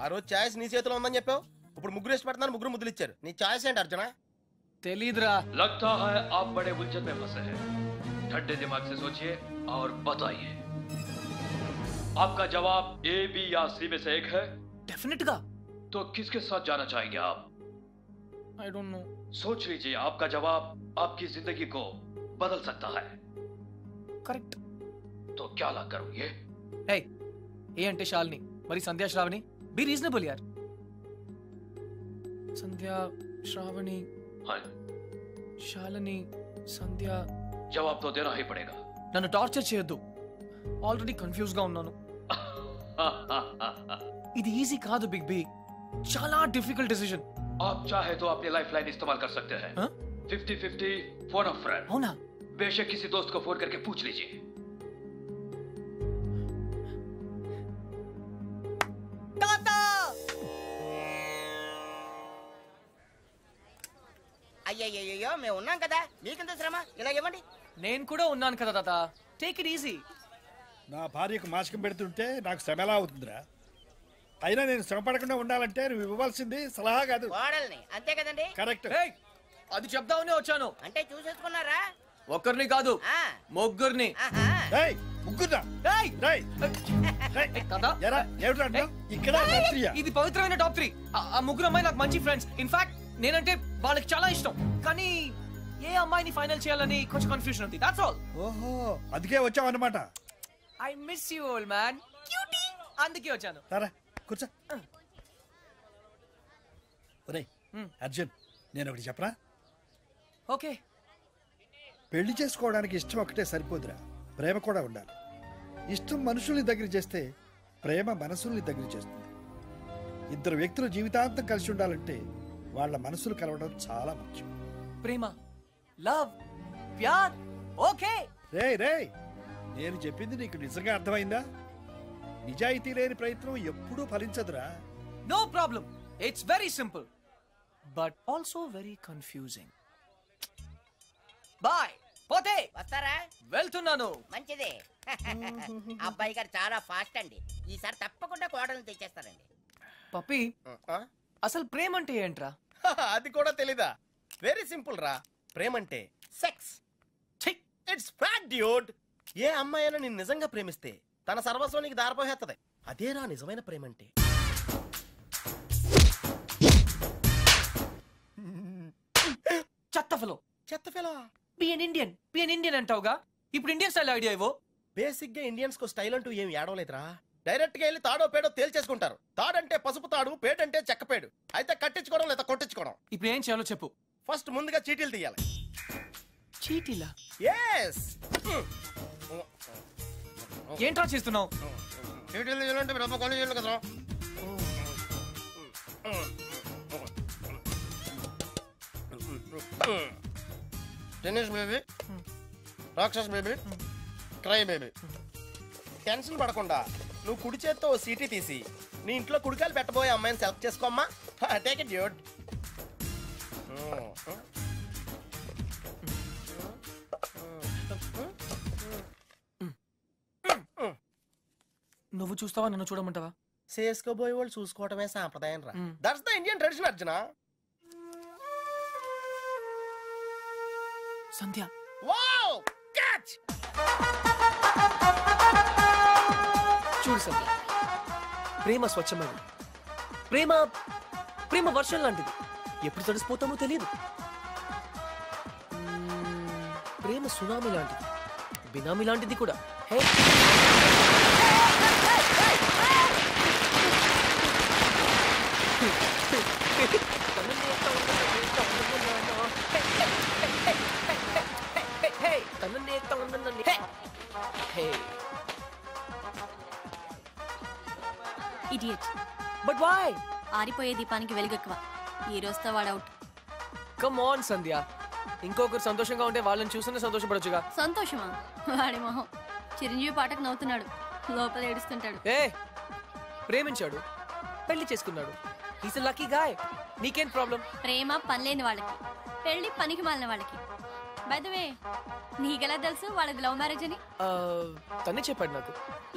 ఆ రోజు ఛాయిస్ నీ చేతిలో ఉందని చెప్పావు, ఇప్పుడు ముగ్గురు ఇష్టపడుతున్నారు, ముగ్గురు ముద్దులు ఇచ్చారు. నీ ఛాయిస్ ఏంటి అర్జున? తెలీదురా. लगता है आप बड़े उलझन में फंसे हैं. ठंडे दिमाग से सोचिए और बताइए. आपका जवाब ए, बी या सी में से एक है. डेफिनेट गा. तो किसके साथ जाना चाहेंगे आप? I don't know. सोच लीजिए, आपका जवाब आपकी जिंदगी को बदल सकता है. करेक्ट. तो क्या ला करोगे? हे, ए అంటే శాలిని, మరి సంధ్యా శ్రావణి. బి రీజనబుల్ యార్. సంధ్యా శ్రావణి, हाँ, శాలిని, సంధ్యా. जवाब तो देना ही पड़ेगा. నన్ను టార్చర్ చేయొద్దు, ఆల్రెడీ కన్ఫ్యూజ్ గా ఉన్నాను. ఇది ఈజీ కాదు బిగ్ బి, చాలా డిఫికల్ట్ డిసిజన్. आप चाहे तो अपनी लाइफ लाइन इस्तेमाल कर सकते हैं. 50-50 फोन अ फ्रेंड. అవునా? बेशक किसी दोस्त को फोन करके पूछ लीजिए. అయ్యయ్యో మేము ఉన్నాం కదా, మీకెంత శ్రమ, ఇలా ఇవ్వండి. నేను కూడా ఉన్నాను కదా తాత, టేక్ ఇట్ ఈజీ. నా భార్యకు మాసికం పెడుతుంటే నాకు శ్రమ ఎలా అవుతుందిరా? అయినా నేను శ్రమ పడకుండా ఉండాలంటే నువ్వు ఇవ్వాల్సింది సలహా కాదు, కోడల్ని. అంతే కదండి? కరెక్ట్. అది చెప్దామనే వచ్చాను. అంటే చూసేసుకున్నారా? ఒక్కరిని కాదు, ముగ్గురిని. ఏయ్, ముగ్గురా? ఏయ్, రేయ్, తాత, ఎరా ఏమిట్రా అంటావ్? ఇక్కడ రాత్రియా? ఇది పవిత్రమైన టాప్ 3. ఆ ముగ్గురు అమ్మాయి నాకు మంచి ఫ్రెండ్స్. ఇన్ఫాక్ట్ నేనంటే వాళ్ళకి చాలా ఇష్టం, కానీ ఏ అమ్మాయిని ఫైనల్ చేయాలని కొంచెం కన్ఫ్యూజన్ ఉంది. That's all. ఓహో, అందుకే వచ్చావు అన్నమాట. I miss you old man. Cutie. అందుకే వచ్చాను. సరే కూర్చో. ఒరేయ్ అర్జున్, నేను ఒకటి చెప్పరా? ఓకే. పెళ్లి చేసుకోవడానికి ఇష్టం ఒకటే సరిపోదురా, ప్రేమ కూడా ఉండాలి. ఇష్టం మనుషుల్ని దగ్గర చేస్తే ప్రేమ మనసుల్ని దగ్గర చేస్తుంది. ఇద్దరు వ్యక్తులు జీవితాంతం కలిసి ఉండాలంటే వాళ్ళ మనసులు కలవడం చాలా ముఖ్యం. ప్రేమ, లవ్, ప్యార్. ఓకే. రేయ్ రేయ్, నేను చెప్పింది నీకు నిజంగా అర్థమైందా? నిజాయితీ లేని ప్రయత్నం ఎప్పుడూ ఫలించదురా. No problem, it's very simple but also very confusing. Bye. పోతే వస్తారా? వెళ్తున్నాను. మంచిది. అబ్బాయి గారు చాలా ఫాస్ట్ అండి, ఈసారి తప్పకుండా కోడల్ని తెచ్చేస్తారండి. పప్పి, అసలు ప్రేమ అంటే ఏంట్రా? అది కూడా తెలీదా? వెరీ సింపుల్ రా. ప్రేమ అంటే సెక్స్. It's fact dude. ఏ అమ్మాయి అయినా నిన్ను నిజంగా ప్రేమిస్తే తన సర్వస్వం నీకు దారిపోయేస్తుంది. అదేరా నిజమైన ప్రేమ అంటే. చెత్తఫలో. చెత్తఫలో. బి ఎన్ ఇండియన్ అంటావుగా, ఇప్పుడు ఇండియన్ స్టైల్ ఐడియా ఇవ్వు. బేసిక్ గా ఇండియన్స్ కు స్టైల్ అంటూ ఏం ఏడవలేదురా. డైరెక్ట్ గా వెళ్ళి తాడో పేడో తేల్చేసుకుంటారు. తాడంటే పసుపు తాడు, పేడంటే చెక్కపేడు. అయితే కట్టించుకోవడం లేదా కొట్టించుకోవడం. ఇప్పుడు ఏం చేయాలో చెప్పు. ఫస్ట్ ముందుగా చీటీలు తీయాలి. చీటీలా? yes. ఏంట్రా చేస్తున్నావు? చీటీలు తీయాలంటే బ్రహ్మ కొని చేయాలి కదరా. టెన్నిస్ బేబీ, రాక్షస్ బేబీ, క్రై బేబీ. టెన్షన్ పడకుండా నువ్వు కుడి చేత్తో ఓ సీటీ తీసి నీ ఇంట్లో కుడికాయలు పెట్టబోయే అమ్మాయిని సెలెక్ట్ చేసుకోమ్మా. Take it dude. నువ్వు చూస్తావా, నన్ను చూడమంటావా? చేసుకోబోయే వాళ్ళు చూసుకోవటమే సాంప్రదాయం రా. That's the Indian tradition Arjuna. Sandhya. Wow, catch. చూడు సంధ్య, ప్రేమ స్వచ్ఛమైనది. ప్రేమ ప్రేమ వర్షం లాంటిది, ఎప్పుడు తడిసిపోతామో తెలియదు. ప్రేమ సునామీ లాంటిది, బినామీ లాంటిది కూడా. హే, ఇడియట్. But why? ఆరిపోయే దీపానికి వెలుగెక్కువ. ఈ రోజుతో వాడు అవుట్. కమ్ ఆన్ సంధ్య, ఇంకొకరు సంతోషంగా ఉంటే వాళ్ళని చూస్తూనే సంతోషపడొచ్చుగా. సంతోషమా? వాడి మొహం. చిరంజీవి పాటకు నవ్వుతున్నాడు, లోపల ఏడుస్తుంటాడు. ఏ, ప్రేమించాడు, పెళ్లి చేసుకున్నాడు. He's a lucky guy. నీకేం ప్రాబ్లం? ప్రేమ పనిలేని వాళ్ళకి. పెళ్లి పనికి మాలిన వాళ్ళకి. బై ద వే, నీకెలా తెలుసు వాళ్ళది లవ్ మ్యారేజ్ అని? తనే చెప్పాడు నాకు.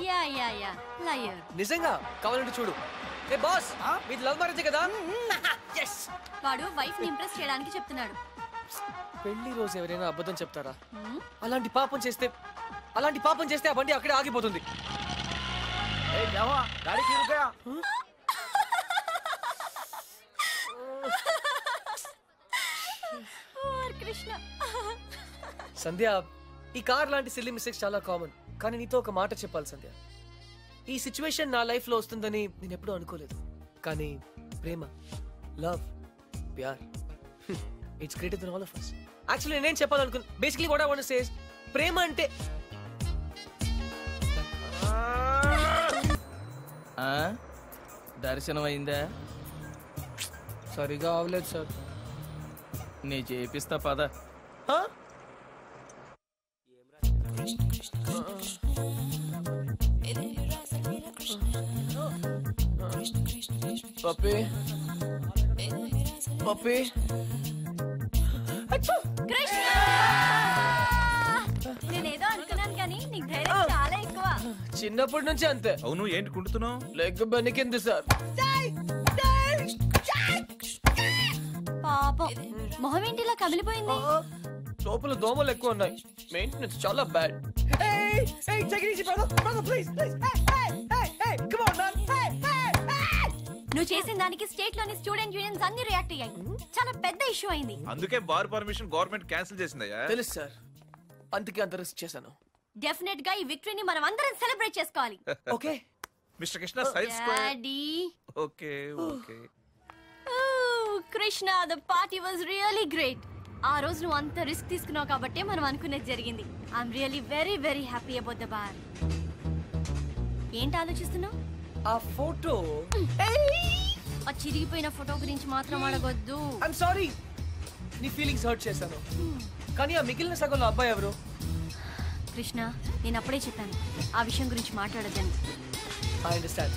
Yeah yeah yeah liar. నిజంగా? కావాలంటే చూడు. ఏ బాస్, మీది లవ్ మ్యారేజ్ కదా? వాడు వైఫ్ ని ఇంప్రెస్ చేయడానికి చెప్తున్నాడు. పెళ్లి రోజు ఎవరైనా అబద్ధం చెప్తారా? అలాంటి పాపం చేస్తే ఆ బండి అక్కడే ఆగిపోతుంది. కృష్ణ, సంధ్య, ఈ కార్ లాంటి సిల్లీ మిస్టేక్స్ చాలా కామన్. కానీ నీతో ఒక మాట చెప్పాలి సంధ్య. ఈ సిచ్యువేషన్ నా లైఫ్ లో వస్తుందని నేను ఎప్పుడూ అనుకోలేదు. కానీ ప్రేమ, లవ్, ప్యార్, it's greater than all of us. Actually నేనేం చెప్పాలనుకున్నా, basically what I want to say is, ప్రేమ అంటే దర్శనం అయిందా? సరిగా అవలేదు సార్. నీ చేపిస్తా పద. పప్పి పప్పి కృష్ణ, నేనేదో అనుకున్నాను కానీ నీకు ధైర్యం చాలా ఎక్కువ. చిన్నప్పటి నుంచి అంతే. అవును, ఏంటి కుంటున్నావు? Leg బెనికింది sir. పాపం, మొహం ఏంటిలా కమిలిపోయింది? లోపల దోమలు ఎక్కువ ఉన్నాయి. మెయింటెనెన్స్ చాలా బ్యాడ్. నువ్వు చేసిన దానికి స్టేట్ లోని స్టూడెంట్ యూనియన్స్ అన్ని రియాక్ట్ అయ్యాయి. చాలా పెద్ద ఇష్యూ అయింది. అందుకే బార్ పర్మిషన్ గవర్నమెంట్ క్యాన్సిల్ చేసిందయ్యా. తెలుసు సార్, అందుకే అంత రిస్క్ చేశాను. డెఫినెట్ గా ఈ విక్టరీని మనం అందరం సెలబ్రేట్ చేసుకోవాలి. Okay mister Krishna, side square. Daddy. Okay okay. Krishna, the party was really great. ఆ రోజు నువ్వు అంత రిస్క్ తీసుకున్నావు కాబట్టి మనం అనుకునేది జరిగింది. I'm really very very happy about the bar. ఏంటి ఆలోచిస్తున్నావు? ఆ ఫోటో, ఆ చిరిగిపోయిన ఫోటో గురించి మాత్రం అడగొద్దు. ఐఎమ్ సారీ, నీ ఫీలింగ్స్ హర్ట్ చేశాను. కానీ ఆ మిగిలిన సగంలో అబ్బాయి ఎవరు? కృష్ణ, నేను అప్పుడే చెప్పాను ఆ విషయం గురించి మాట్లాడొద్దని. I understand.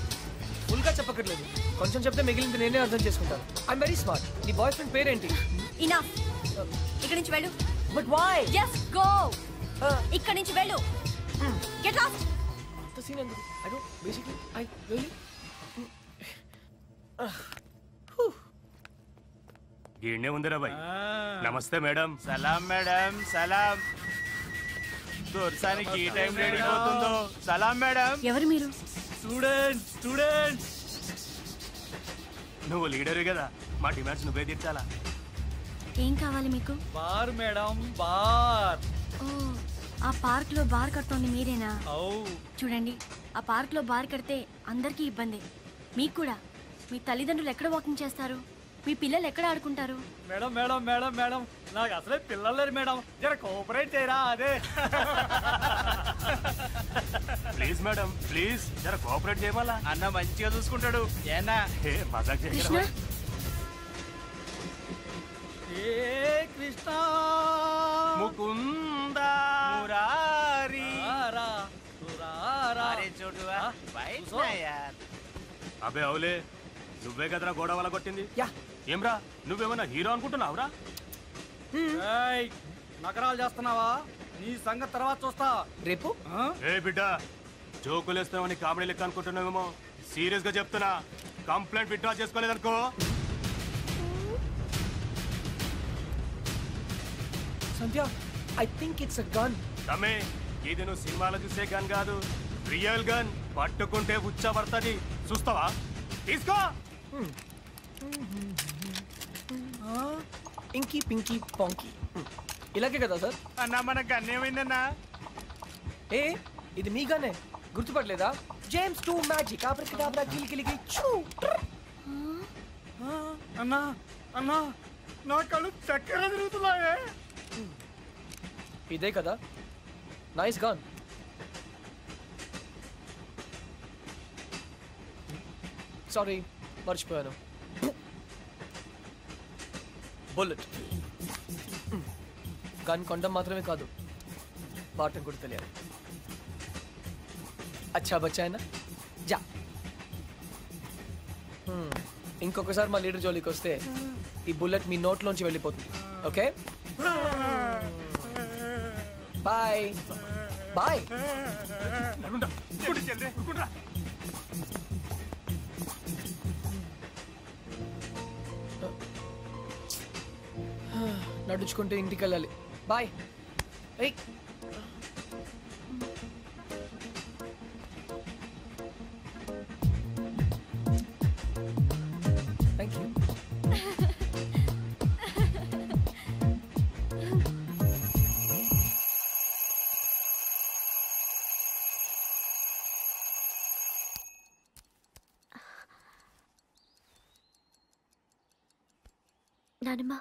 ఫుల్ గా చెప్పక్కర్లేదు, కొంచెం చెప్తే మిగిలింది నేనే అర్థం చేసుకుంటాను. I'm very smart. నీ బాయ్ ఫ్రెండ్ పేరేంటి? ఇనఫ్. ఇక్కడి నుంచి వెళ్ళు. But why? Just go. ఇక్కడి నుంచి వెళ్ళు. Get lost. అంత సీన్ ఎందుకు? I don't basically I really. గిన్నే ఉందిరా బాయ్. నమస్తే మేడం. సలాం మేడం, సలాం. దొర్సానికి ఈ టైం రెడీ అవుతుందో. సలాం మేడం. ఎవరు మీరు? స్టూడెంట్స్. నువ్వు లీడరు కదా, మా డిమాండ్స్ నువ్వే తీర్చాలా. ఏం కావాలి మీకు? Bar madam, bar. ఓ, ఆ పార్క్ లో బార్ కడుతోంది మీరేనా? ఔ. చూడండి, ఆ పార్క్ లో బార్ కడితే అందరికీ ఇబ్బంది. మీకు కూడా. మీ తల్లిదండ్రులు ఎక్కడ వాకింగ్ చేస్తారు? మీ పిల్లలు ఎక్కడ ఆడుకుంటారు? మేడం మేడం మేడం మేడం, నాకు అసలే పిల్లలు లేరు మేడం, జర కోఆపరేట్ చేయరా. అదే ప్లీజ్ మేడం, ప్లీజ్ జర కోఆపరేట్ చేయమలా. అన్న మంచిగా చూసుకుంటాడు. ఏనా మజాక్ కృష్ణ, చేయరా. ఏ కృష్ణ ముకుంద మురారి. అబే అవులే, నువ్వే కదరా గోడ వల్ల కొట్టింది. యా. ఏమ్రా, నువ్వేమన్నా హీరో అనుకుంటున్నావురా? నకరాలు చేస్తున్నావా? నీ సంగతి తర్వాత చూస్తా. రేపు ఏ బిడ్డ, జోకులేస్తామని కామెడీ లెక్క అనుకుంటున్నావేమో. సీరియస్ గా చెప్తున్నా, కంప్లైంట్ విత్డ్రా చేసుకోలేదనుకో. Sandhya, I think it's a gun. తమ్మే, ఇది నువ్వు సినిమాలో చూసే గన్ కాదు, రియల్ గన్. పట్టుకుంటే ఉచ్చబడుతుంది, చూస్తావా? తీసుకో. ఇంకీ పింకీ పాంకీ, ఇలాగే కదా సార్? అన్నా మన గన్ ఏమైందన్నా? ఏ, ఇది మీ గన్నే, గుర్తుపట్టలేదా? జేమ్స్ 2 మ్యాజిక్ ఆబ్రకడాబ్రా కిలికిలికి చూ. అన్నా అన్నా, నా కళ్ళు చక్కెర తిరుగుతున్నాయే. ఇదే కదా? Nice gun. సారీ, మర్చిపోయాను. బుల్లెట్. గన్ కొండం మాత్రమే కాదు, వాడటం కూడా తెలియాలి. అచ్చా బచ్చాయనా జా. ఇంకొకసారి మా లీడర్ జోలికి వస్తే ఈ బుల్లెట్ మీ నోట్లోంచి వెళ్ళిపోతుంది. Okay bye bye. నడుచుకుంటూ ఇంటికి వెళ్ళాలి. బాయ్. Thank you. నానమ్మ,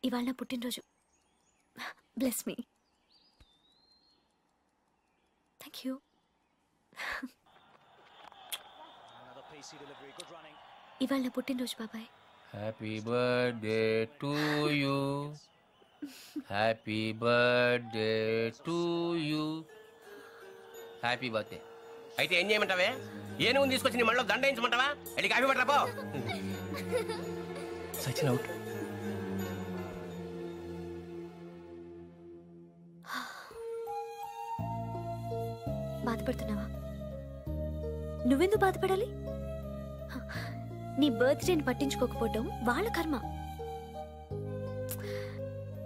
ఇవాళ నా పుట్టినరోజు. Bless me. Thank you. ఇవాళ నా పుట్టినరోజు బాబాయ్. Happy birthday to you. Happy birthday to you. Happy birthday. అయితే ఏం చేయమంటావే? ఏనుగుని తీసుకొచ్చి నీ మళ్ళీ దండ వేయించమంటావా? వెళ్ళి కాఫీ పట్టరా పో. సచిన్ అవుట్. బాధపడుతున్నావా? నువ్వెందుకు బాధపడాలి? నీ బర్త్డేని పట్టించుకోకపోవడం వాళ్ళ కర్మ.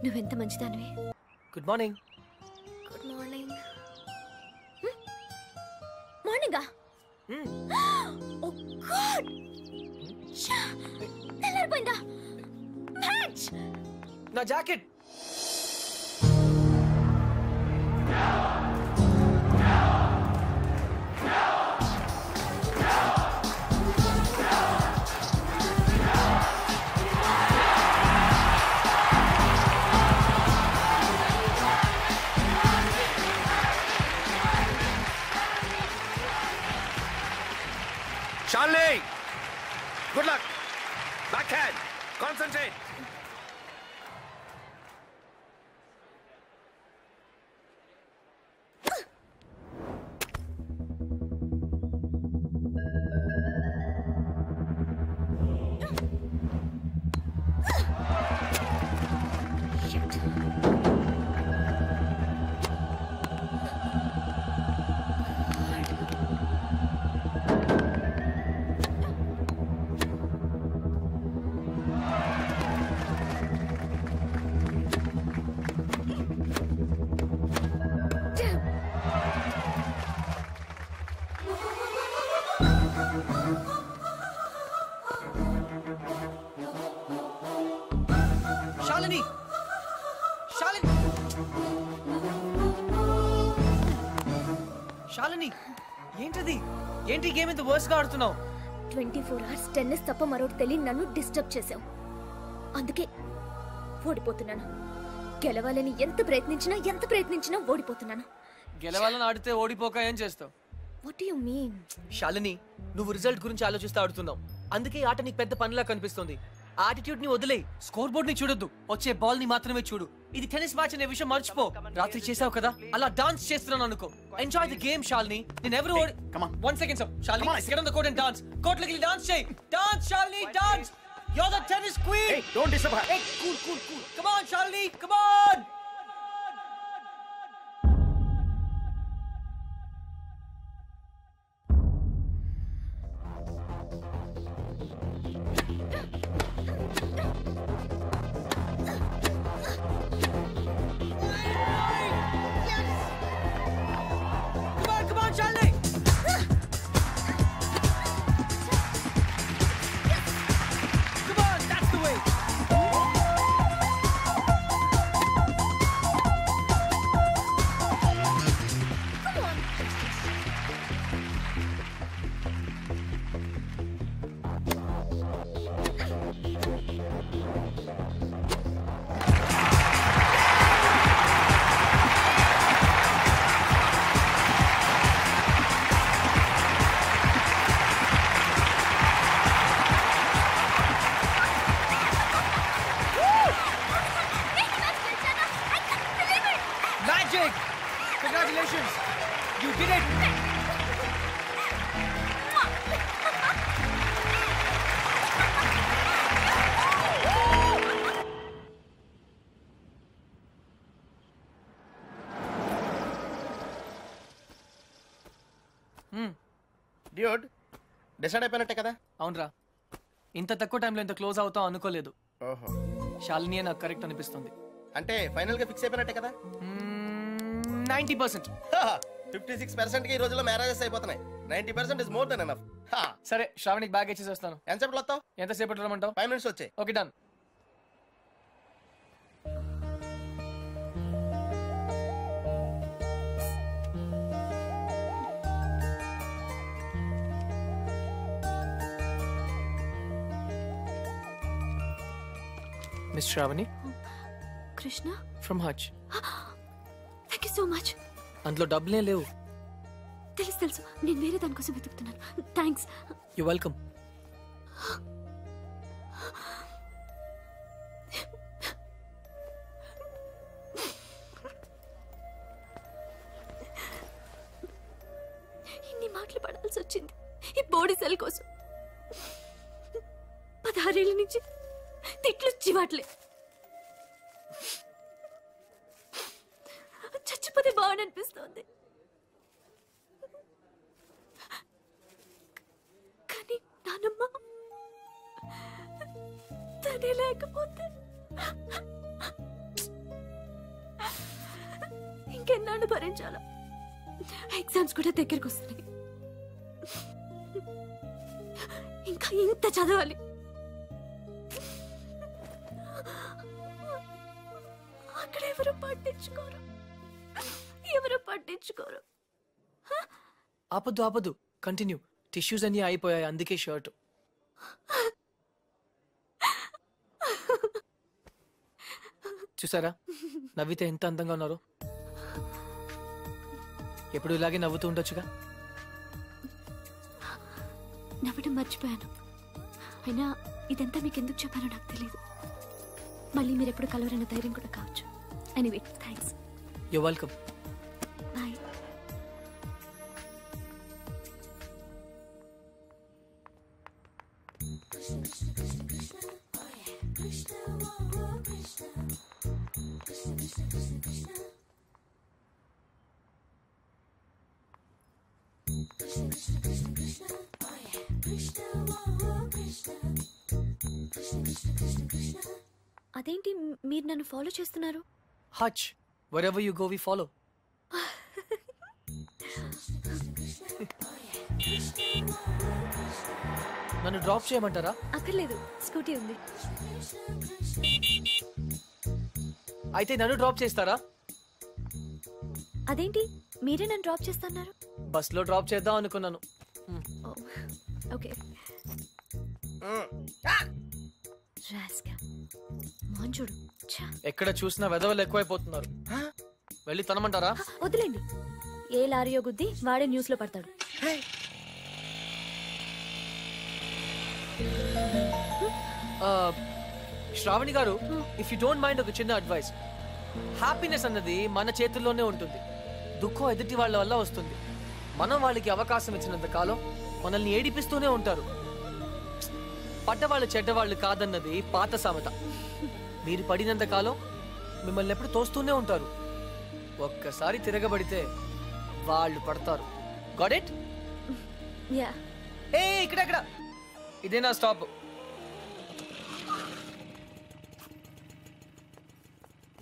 నువ్వెంత మంచిదానివి. Good morning. Good morning. మార్నింగా? ఓ గాడ్, తెల్లారిపోయిందా? మ్యాచ్. నా jacket. Shalini, good luck. Backhand, concentrate. Shalini, Shalini, Shalini, ఏంటది? ఏంటి గేమ్ ఇంత వర్స్ గా ఆడుతున్నావు? 24 hours టెన్నిస్ తప్ప మరొకటి తెలియని నన్ను డిస్టర్బ్ చేసావు. అందుకే ఓడిపోతున్నాను. గెలవాలని ఎంత ప్రయత్నించినా ఓడిపోతున్నాను. గెలవాలని ఆడితే ఓడిపోక ఏం చేస్తావు? What you mean? శాలిని, నువ్వు రిజల్ట్ గురించి ఆలోచిస్తూ ఆడుతున్నావు. అందుకే ఈ ఆట నీకు పెద్ద పనిలా కనిపిస్తుంది. ఆటిట్యూడ్ ని వదిలే, స్కోర్ బోర్డ్ ని చూడొద్దు, వచ్చే బాల్ ని మాత్రమే చూడు. ఇది టెన్నిస్ మ్యాచ్ అనే విషయం మర్చిపో. రాత్రి చేసావు కదా, అలా డాన్స్ చేస్తున్నాను అనుకో. Enjoy the game Shalini. నేను ఎవరు one second sir. Shalini, get on the court and dance. Court లోకి డాన్స్ చేయి. Dance Shalini, dance. You are the tennis queen. Hey, don't disturb her. Hey, cool. Come on Shalini, come on. Come on, Charlie! Come on, that's the way! Come on! Magic! Congratulations! You did it! Dude decide అయిపోయినట్టే కదా? అవునరా, ఇంత తక్కువ టైంలో ఇంత close అవుతాం అనుకోలేదు. ఓహో, శాలినియే నాకు కరెక్ట్ అనిపిస్తుంది. అంటే ఫైనల్ గా ఫిక్స్ అయిపోయినట్టే కదా? 90%. 56% కి ఈ రోజుల్లో మ్యారేజెస్ అయిపోతున్నాయి. 90% ఇస్ మోర్ దెన్ ఎనఫ్. సరే, శ్రావణికి బ్యాగ్ ఇచ్చేసి వస్తాను. ఎంతసేపట్లో వస్తావు? ఎంతసేపట్లో రమ్మంటావు? 5 minutes వచ్చాయి. Okay, done. Miss Shravani, Krishna from Hutch. Thank you so much. అందులో డబ్బులే లేవు. తెలుసు తెలుసు, నేను వేరే దానికోసం వెతుకుతున్నాను. థ్యాంక్స్. You welcome. ఇన్ని మాటలు పడాల్సి వచ్చింది ఈ బోడీ సెల్ కోసం. 16 ఏళ్ళ నుంచి తిట్లు చివాట్లే. చచ్చిపోతే బాగుండనిపిస్తోంది, కానీ నానమ్మ తనే లేకపోతే ఇంకెన్నాళ్ళు భరించాలా? ఎగ్జామ్స్ కూడా దగ్గరికి వస్తున్నాయి. ఇంకా ఇంత చదవాలి. అక్కడ ఎవరు పట్టించుకోరు. ఆపద్దు ఆపద్దు, కంటిన్యూ. టిష్యూస్ అన్ని అయిపోయాయి, అందుకే షర్ట్. చూసారా నవ్వితే ఎంత అందంగా ఉన్నారు? ఎప్పుడు ఇలాగే నవ్వుతూ ఉండొచ్చుగా. నవ్వడం మర్చిపోయాను. అయినా ఇదంతా మీకు ఎందుకు చెప్పానో నాకు తెలియదు. మళ్ళీ మీరు ఎప్పుడు కలవరన్న ధైర్యం కూడా కావచ్చు. Anyway, thanks. You welcome. Bye. అదేంటి మీరు నన్ను ఫాలో చేస్తున్నారు? Hutch, wherever you go we follow. నన్ను డ్రాప్ చేయమంటారా? అక్కర్లేదు, స్కూటీ ఉంది. అయితే నన్ను డ్రాప్ చేస్తారా? అదేంటి మీరే నన్ను డ్రాప్ చేస్తున్నారు? బస్ లో డ్రాప్ చేద్దాం అనుకున్నాను. ఓకే. చూడు, ఎక్కడ చూసినా వెదవలు ఎక్కువైపోతున్నారు. వెళ్ళి తనమంటారా? వదిలేండి, ఏ లారీయో గుద్ది వాడే న్యూస్ లో పడతాడు. శ్రావణి గారు, ఇఫ్ యూ డోంట్ మైండ్ ఒక చిన్న అడ్వైస్. హ్యాపీనెస్ అన్నది మన చేతుల్లోనే ఉంటుంది. దుఃఖం ఎదుటి వాళ్ళ వల్ల వస్తుంది. మనం వాళ్ళకి అవకాశం ఇచ్చినంత కాలం మనల్ని ఏడిపిస్తూనే ఉంటారు. పడ్డవాళ్ళు చెడ్డవాళ్ళు కాదన్నది పాత సామెత. మీరు పడినంత కాలం మిమ్మల్ని ఎప్పుడు తోస్తూనే ఉంటారు. ఒక్కసారి తిరగబడితే వాళ్ళు పడతారు. Got it? యా. ఏ ఇక్కడ ఇదే నా స్టాప్.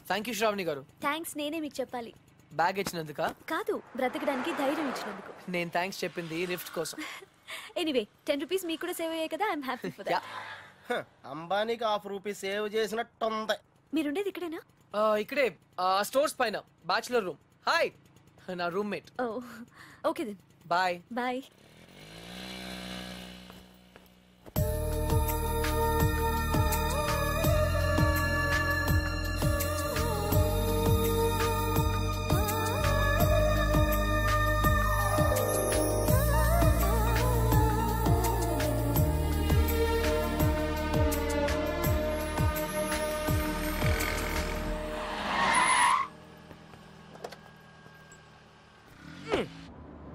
థ్యాంక్ యూ శ్రావణి గారు. థ్యాంక్స్ నేనే మీకు చెప్పాలి. బ్యాగ్ ఇచ్చినందుక కాదు, బ్రతకడానికి ధైర్యం ఇచ్చినందుకు. నేను థ్యాంక్స్ చెప్పింది లిఫ్ట్ కోసం. ఎనీవే, 10 రూపీస్ మీకు కూడా సేవ్ అయ్యాయి కదా. I'm happy for that. అంబానీకి ₹1 సేవ్ చేసినట్టుంది. మీరుండేది ఇక్కడేనా? ఇక్కడే, స్టోర్స్ పైన, బ్యాచులర్ రూమ్. హాయ్, నా roommate. Oh okay then. Bye. Bye.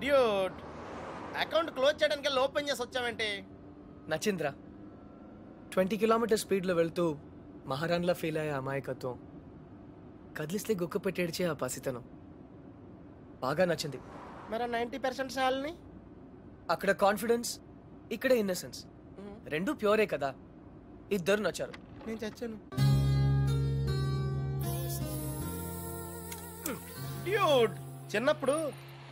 Dude, account close చేయడానికి ఓపెన్ చేసి వచ్చావేంటి? నచింద్ర, 20 కిలోమీటర్ స్పీడ్లో వెళ్తూ మహారాణ్లా ఫీల్ అయ్యే అమాయకత్వం, కదిలిస్తే గుక్క పెట్టేడ్చే ఆ పసితనం బాగా నచ్చింది. మరి 90% శాలని అక్కడ కాన్ఫిడెన్స్, ఇక్కడ ఇన్నసెన్స్, రెండు ప్యూరే కదా. ఇద్దరు నచ్చారు. నేను చచ్చాను. డ్యూడ్, చిన్నప్పుడు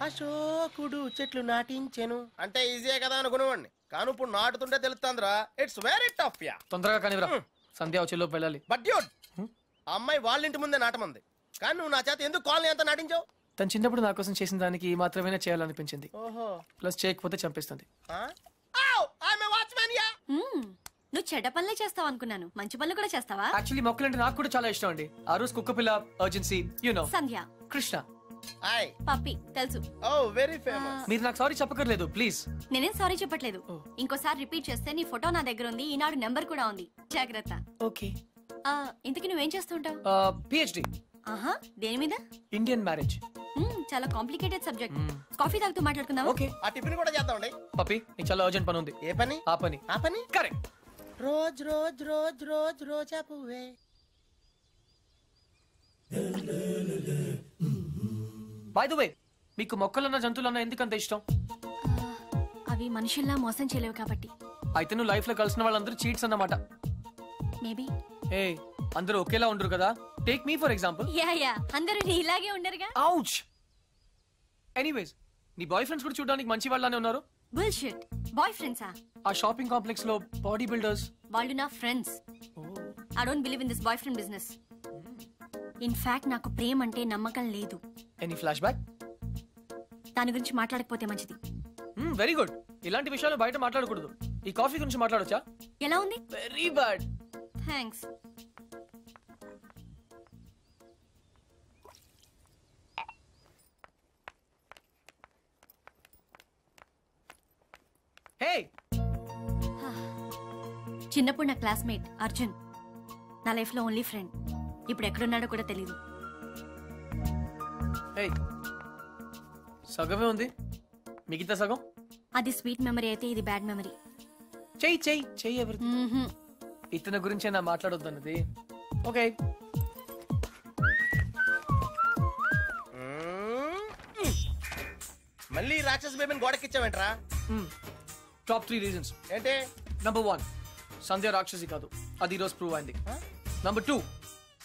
అశోకుడు చెట్లు నాటించెను అంటే ఈజీయే కదా అనుకునేవాడిని. కానీ ఇప్పుడు నాటుతుంటే తెలుస్తుందిరా, ఇట్స్ వెరీ టఫ్ యా. తొందరగా కానివ్వరా, సంధ్య వచ్చేలోపు వెళ్ళాలి. బట్ డ్యూడ్, ఆ అమ్మాయి వాళ్ళ ఇంటి ముందే నాటమంది, కానీ నువ్వు నా చేత ఎందుకు కాలనీ అంతా నాటించావు? తను చిన్నప్పుడు నా కోసం చేసిన దానికి మాత్రమే చేయాలనిపించింది. ఓహో. ప్లస్ చేయకపోతే చంపేస్తుంది. నువ్వు చెడ్డ పనులే చేస్తావు అనుకున్నాను, మంచి పనులు కూడా చేస్తావా? యాక్చువల్లీ మొక్కలంటే నాకు కూడా చాలా ఇష్టం అండి. ఆ రోజు కుక్క పిల్ల, అర్జెన్సీ, యు నో, సంధ్య, కృష్ణ, పప్పి తెలుసు. ఓ వెరీ ఫేమస్. మీరు నాకు సారీ చెప్పకర్లేదు ప్లీజ్. నేనేం సారీ చెప్పట్లేదు. ఇంకోసారి రిపీట్ చేస్తే నీ ఫోటో నా దగ్గర ఉంది, ఈనాడు నెంబర్ కూడా ఉంది, జాగ్రత్త. ఓకే. ఇంతకీ నువ్వేం చేస్తుంటావు? పిహెచ్డి. ఆహా, దేని మీద? Indian marriage. చాలా కాంప్లికేటెడ్ సబ్జెక్ట్. కాఫీ తాగుతూ మాట్లాడుకుందాం. ఓకే. ఆ టిఫిన్ కూడా చేద్దామండి. పప్పి, నీకు చాలా అర్జెంట్ పని ఉంది. ఏ పని? ఆ పని. ఆ పని correct. Rose rose rose rose రోజా పువ్వే. బై ద వే, మీకు మొక్కలన్న జంతువులన్న ఎందుకంత ఇష్టం? అవి మనుషుల్లా మోసం చేయలేవు కాబట్టి. అయితే నువ్వు లైఫ్ లో కలిసిన వాళ్ళందరూ చీట్స్ అన్నమాట. మేబీ. ఏ, అందరూ ఒకేలా ఉండరు కదా. Take me for example. Yeah అందరూ నీలాగే ఉండరుగా. ఔచ్. ఎనీవేస్, నీ బాయ్ ఫ్రెండ్స్ కూడా చూడడానికి మంచి వాళ్ళనే ఉన్నారు. బుల్షిట్. బాయ్ ఫ్రెండ్సా? ఆ షాపింగ్ కాంప్లెక్స్ లో బాడీ బిల్డర్స్. వాళ్ళు నా friends. I don't believe in this boy friend business. In fact నాకు ప్రేమ అంటే నమ్మకం లేదు. Any flash back? దాని గురించి మాట్లాడకపోతే మంచిది. Very good. ఇలాంటి విషయాలు బయట మాట్లాడకూడదు. ఈ కాఫీ గురించి మాట్లాడొచ్చా? ఎలా ఉంది? Very bad. థ్యాంక్స్. హే, చిన్నప్పుడు నా క్లాస్మేట్ అర్జున్, నా లైఫ్ లో ఓన్లీ ఫ్రెండ్. ఇప్పుడు ఎక్కడున్నాడో కూడా తెలీదు. హే, సగమే ఉంది, మిగతా సగం అది స్వీట్ మెమరీ అయితే ఇది బ్యాడ్ మెమరీ. చెయ్యి చెయ్యి చెయ్యి. ఎవరిది? ఇతని గురించే నా మాట్లాడొద్దు అన్నది. ఓకే. మళ్ళీ రాక్షస బేబీని గోడకిచ్చావేంట్రా? టాప్ 3 రీజన్స్ ఏంటి? నంబర్ 1, సంధ్య రాక్షసి కాదు, అది ఈరోజు ప్రూవ్ అయింది. నంబర్ 2,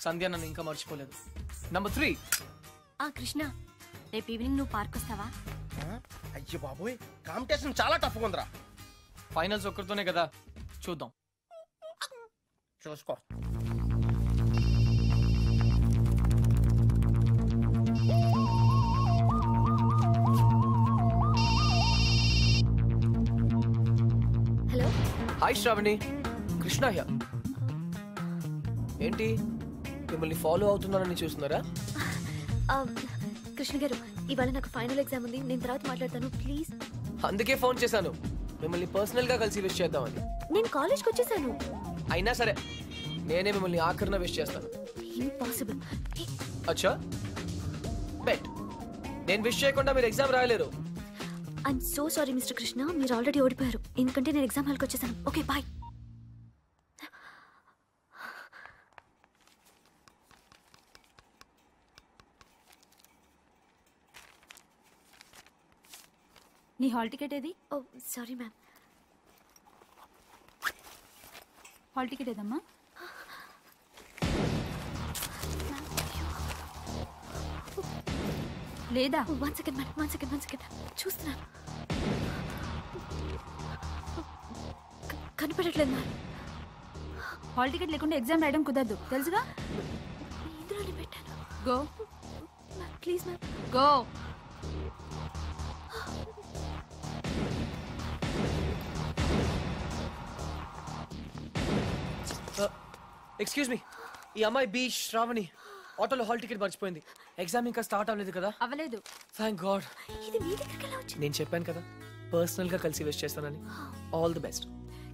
సంధ్య నన్ను ఇంకా మర్చిపోలేదు. నంబర్ 3, కృష్ణ, రేపు ఈవినింగ్ నువ్వు పార్క్ వస్తావా? అయ్యో బాబోయ్, కాంపిటీషన్ చాలా టఫ్ ఉందిరా. ఫైనల్స్ ఒక్కరితోనే కదా, చూద్దాం. చూసుకో. Hello. Hi Shravani, Krishna here. ఏంటి, మిమ్మల్ని ఫాలో అవుతున్నానని చూస్తున్నారా? కృష్ణ గారు, ఇవాళ నాకు ఫైనల్ ఎగ్జామ్ ఉంది, నేను తర్వాత మాట్లాడతాను ప్లీజ్. అందుకే ఫోన్ చేశాను, మిమ్మల్ని పర్సనల్ గా కలిసి విష్ చేద్దామని. నేను కాలేజ్కి వచ్చేసాను. అయినా సరే నేనే మిమ్మల్ని ఆఖరిన విష్ చేస్తాను. ఇంపాసిబుల్. అచ్చా, బెట్. నేను విష్ చేయకుండా మీరు ఎగ్జామ్ రాయలేరు. I'm so sorry mister Krishna, మీరు ఆల్రెడీ ఓడిపోయారు, ఎందుకంటే నేను ఎగ్జామ్ హాల్కి వచ్చేసాను. Okay bye. నీ హాల్ టికెట్ ఏది? Oh sorry ma'am. Hall ticket ఏదమ్మా? లేదా? One second madam, one second చూస్తున్నాను. కనపడట్లేదు మ్యామ్. హాల్ టికెట్ లేకుండా ఎగ్జామ్ రాయడం కుదరదు, తెలుసుగా? ఇందులోనే పెట్టాను. Go please ma'am, go. Excuse me, ఈ అమ్మాయి బి శ్రావణి ఆటోలో హాల్ టికెట్ మర్చిపోయింది. ఎగ్జామ్ ఇంకా స్టార్ట్ అవ్వలేదు కదా? అవ్వలేదు. Thank God. ఇది మీ దగ్గరికి ఎలా వచ్చింది? నేను చెప్పాను కదా, పర్సనల్ గా కలిసి విష్ చేస్తానని. All the best.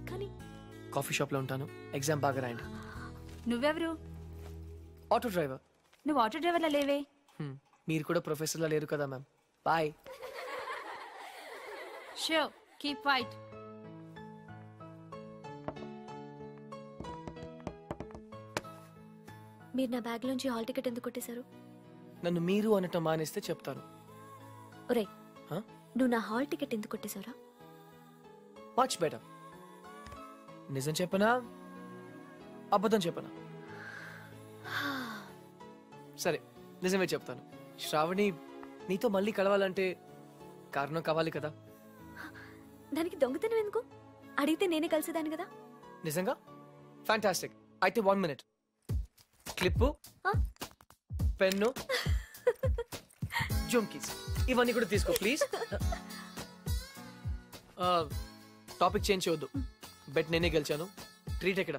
కానీ కాఫీ షాప్ లో ఉంటాను, ఎగ్జామ్ బాగా రాయండి. నువ్వెవరు? Auto driver. నువ్వు ఆటో డ్రైవర్లా లేవే. మీరు కూడా ప్రొఫెసర్ లా లేరు కదా ma'am. Bye. So keep fight. మీరు నా బ్యాగ్ లోంచి హాల్ టికెట్ ఎందుకు కొట్టేశారు? నన్ను మీరు అనటం మానేస్తే చెప్తాను. ఒరే, నువ్వు నా హాల్ టికెట్ ఎందుకు కొట్టేశారా? Much better. నిజం చెప్పనా అబద్ధం చెప్పనా? సరే నిజమే చెప్తాను. శ్రావణి నీతో మళ్ళీ కలవాలంటే కారణం కావాలి కదా. దానికి దొంగతనం ఎందుకు? అడిగితే నేనే కలిసేదాన్ని కదా. నిజంగా? ఫ్యాంటాస్టిక్. అయితే 1 minute. క్లిప్పు, పెన్ను, జుమ్కీస్ ఇవన్నీ కూడా తీసుకో ప్లీజ్. టాపిక్ చేంజ్ చేయొద్దు. బెట్ నేనే గెలిచాను. ట్రీట్ ఎక్కడ?